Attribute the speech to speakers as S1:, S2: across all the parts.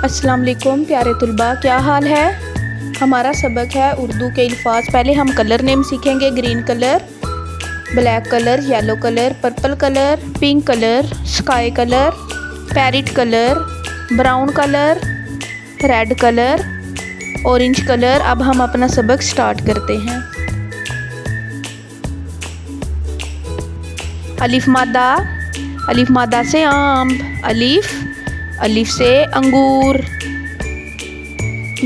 S1: अस्सलाम वालेकुम प्यारे तुलबा, क्या हाल है। हमारा सबक है उर्दू के अल्फाज। पहले हम कलर नेम सीखेंगे। Green colour, black colour, yellow colour, purple colour, pink colour, sky colour, parrot colour, brown colour, red colour, orange colour. अब हम अपना सबक स्टार्ट करते हैं। अलिफ मादा, अलिफ मादा से आम, अलिफ, अलिफ से अंगूर,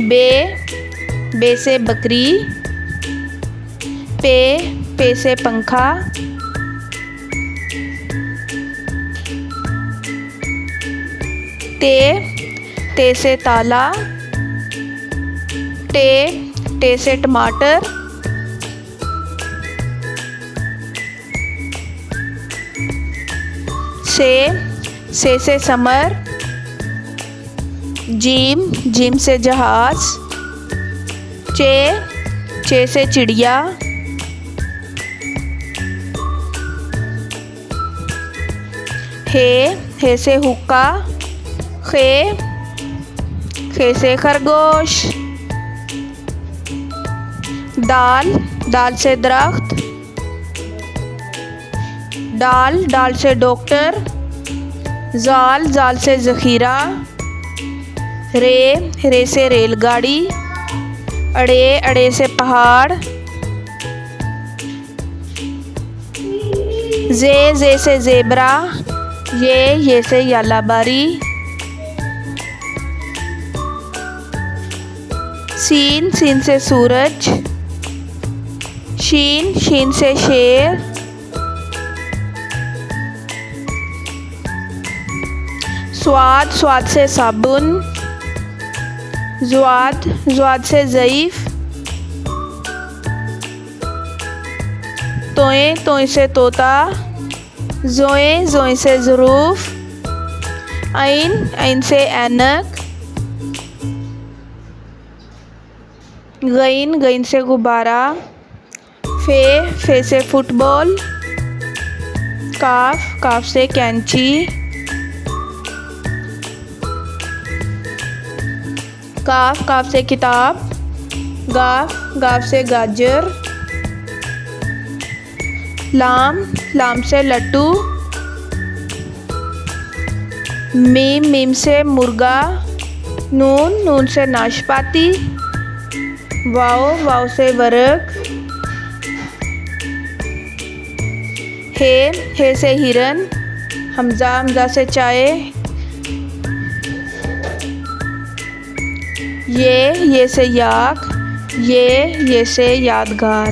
S1: बे, बे से बकरी, पे, पे से पंखा, ते, ते से ताला, टे, टे से टमाटर, से समर, जीम, जीम से जहाज, चे, चे से चिड़िया, हे से हुक्का, खे, खे से खरगोश, दाल, दाल से दरख्त, डाल, डाल से डॉक्टर, जाल, जाल से ज़ख़ीरा, रे, रे से रेलगाड़ी, अड़े, अड़े से पहाड़, जे से ज़ेबरा, ये से यालाबारी, सीन, सीन से सूरज, शीन, शीन से शेर, स्वाद, स्वाद से साबुन, ज़्वाद, ज़्वाद से ज़ईफ़, तोए, तोए से तोता, ज़ोए, ज़ोए से ज़रूफ़, ऐन, ऐन से ऐनक, गईन, गईन से गुब्बारा, फे से फुटबॉल, काफ, काफ से कैंची, काफ, काफ से किताब, गाफ, गाफ से गाजर, लाम, लाम से लट्टू, मीम, मीम से मुर्गा, नून, नून से नाशपाती, वाओ, वाओ से वर्क, हे से हिरन, हमजा, हमजा से चाय, ये से याक, ये से यादगार।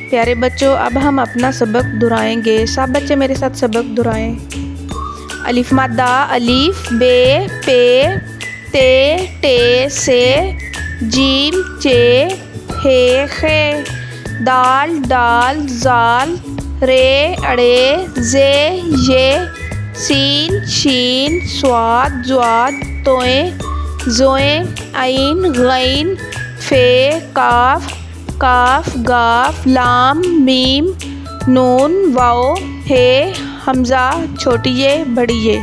S1: प्यारे बच्चों, अब हम अपना सबक दोहराएंगे। सब बच्चे मेरे साथ सबक दोहराएं। अलिफ मादा, अलिफ, बे, पे, ते, टे, से, जीम, चे, हे, खे, दाल, डाल, जाल, रे, अड़े, जे, ये, सीन, शीन, स्वाद, ज़्वाद, तोए, ज़ोए, ऐन, गईन, फे, काफ, काफ, गाफ, लाम, मीम, नून, वाओ, हे, हमज़ा, छोटी ये, बड़ी ये।